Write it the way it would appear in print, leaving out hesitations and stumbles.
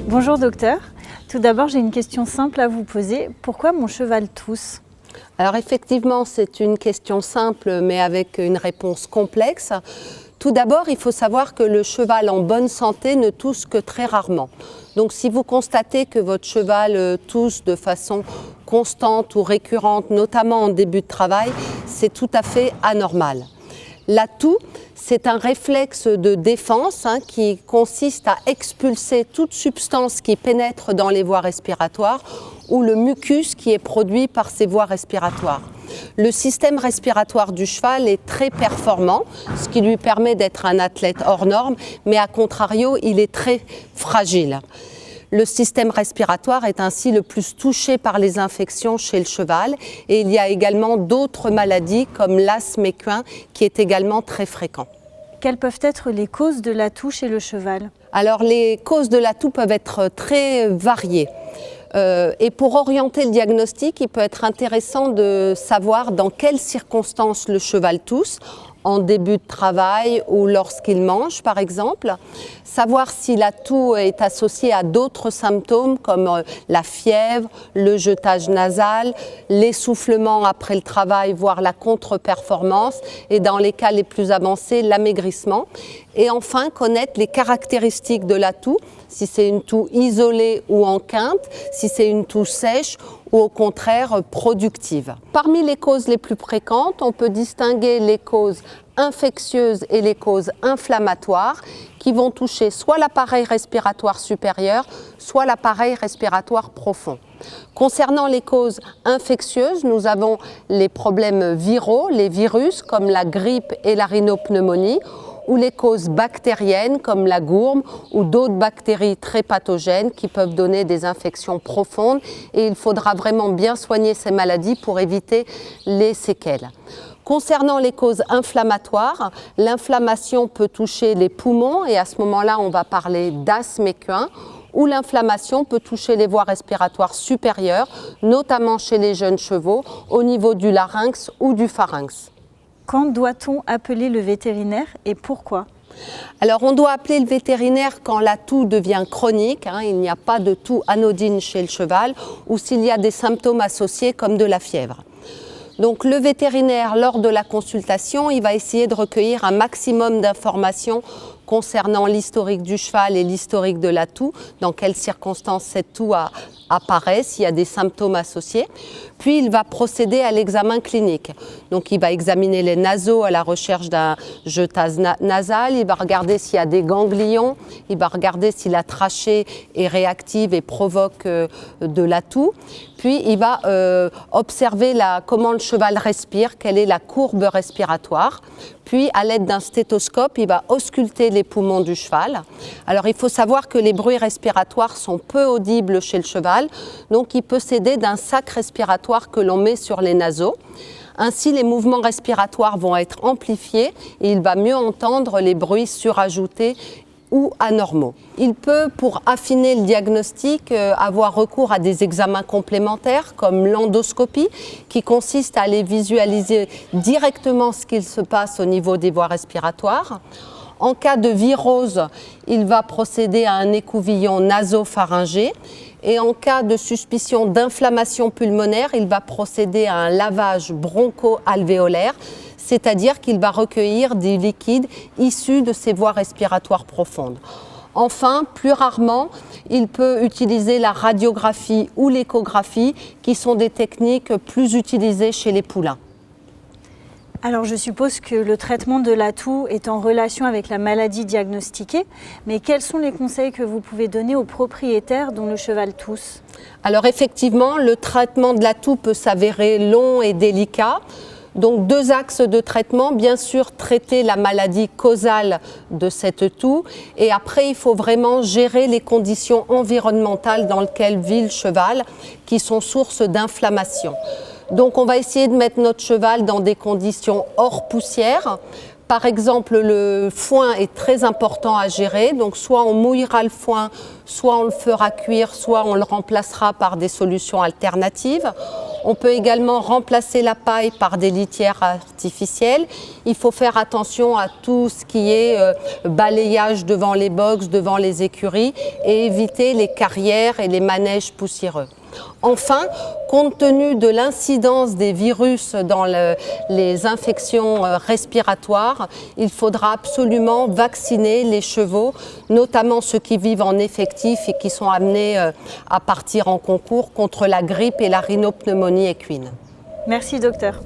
Bonjour docteur, tout d'abord j'ai une question simple à vous poser. Pourquoi mon cheval tousse ? Alors effectivement c'est une question simple mais avec une réponse complexe. Tout d'abord il faut savoir que le cheval en bonne santé ne tousse que très rarement. Donc si vous constatez que votre cheval tousse de façon constante ou récurrente, notamment en début de travail, c'est tout à fait anormal. La toux, c'est un réflexe de défense qui consiste à expulser toute substance qui pénètre dans les voies respiratoires ou le mucus qui est produit par ces voies respiratoires. Le système respiratoire du cheval est très performant, ce qui lui permet d'être un athlète hors norme, mais à contrario, il est très fragile. Le système respiratoire est ainsi le plus touché par les infections chez le cheval et il y a également d'autres maladies comme l'asthme équin qui est également très fréquent. Quelles peuvent être les causes de la toux chez le cheval ? Alors les causes de la toux peuvent être très variées. Et pour orienter le diagnostic, il peut être intéressant de savoir dans quelles circonstances le cheval tousse, en début de travail ou lorsqu'il mange par exemple, savoir si la toux est associée à d'autres symptômes comme la fièvre, le jetage nasal, l'essoufflement après le travail, voire la contre-performance et dans les cas les plus avancés, l'amaigrissement. Et enfin, connaître les caractéristiques de la toux, si c'est une toux isolée ou en quinte, si c'est une toux sèche ou au contraire productive. Parmi les causes les plus fréquentes, on peut distinguer les causes infectieuses et les causes inflammatoires qui vont toucher soit l'appareil respiratoire supérieur, soit l'appareil respiratoire profond. Concernant les causes infectieuses, nous avons les problèmes viraux, les virus comme la grippe et la rhinopneumonie, ou les causes bactériennes comme la gourme ou d'autres bactéries très pathogènes qui peuvent donner des infections profondes et il faudra vraiment bien soigner ces maladies pour éviter les séquelles. Concernant les causes inflammatoires, l'inflammation peut toucher les poumons et à ce moment-là on va parler d'asthme équin ou l'inflammation peut toucher les voies respiratoires supérieures, notamment chez les jeunes chevaux au niveau du larynx ou du pharynx. Quand doit-on appeler le vétérinaire et pourquoi ? Alors on doit appeler le vétérinaire quand la toux devient chronique, il n'y a pas de toux anodine chez le cheval, ou s'il y a des symptômes associés comme de la fièvre. Donc le vétérinaire, lors de la consultation, il va essayer de recueillir un maximum d'informations concernant l'historique du cheval et l'historique de la toux, dans quelles circonstances cette toux apparaît, s'il y a des symptômes associés. Puis il va procéder à l'examen clinique. Donc il va examiner les naseaux à la recherche d'un jetage nasal, il va regarder s'il y a des ganglions, il va regarder si la trachée est réactive et provoque de la toux. Puis il va observer comment le cheval respire, quelle est la courbe respiratoire. Puis à l'aide d'un stéthoscope, il va ausculter les poumons du cheval. Alors il faut savoir que les bruits respiratoires sont peu audibles chez le cheval, donc il peut s'aider d'un sac respiratoire que l'on met sur les naseaux. Ainsi, les mouvements respiratoires vont être amplifiés et il va mieux entendre les bruits surajoutés ou anormaux. Il peut, pour affiner le diagnostic, avoir recours à des examens complémentaires comme l'endoscopie qui consiste à aller visualiser directement ce qu'il se passe au niveau des voies respiratoires. En cas de virose, il va procéder à un écouvillon nasopharyngé et en cas de suspicion d'inflammation pulmonaire, il va procéder à un lavage broncho-alvéolaire, c'est-à-dire qu'il va recueillir des liquides issus de ces voies respiratoires profondes. Enfin, plus rarement, il peut utiliser la radiographie ou l'échographie, qui sont des techniques plus utilisées chez les poulains. Alors je suppose que le traitement de la toux est en relation avec la maladie diagnostiquée, mais quels sont les conseils que vous pouvez donner aux propriétaires dont le cheval tousse ? Alors effectivement, le traitement de la toux peut s'avérer long et délicat. Donc 2 axes de traitement, bien sûr traiter la maladie causale de cette toux et après il faut vraiment gérer les conditions environnementales dans lesquelles vit le cheval qui sont source d'inflammation. Donc on va essayer de mettre notre cheval dans des conditions hors poussière, Par exemple, le foin est très important à gérer, donc soit on mouillera le foin, soit on le fera cuire, soit on le remplacera par des solutions alternatives. On peut également remplacer la paille par des litières artificielles. Il faut faire attention à tout ce qui est balayage devant les box, devant les écuries et éviter les carrières et les manèges poussiéreux. Enfin, compte tenu de l'incidence des virus dans les infections respiratoires, il faudra absolument vacciner les chevaux, notamment ceux qui vivent en effectif et qui sont amenés à partir en concours contre la grippe et la rhinopneumonie équine. Merci docteur.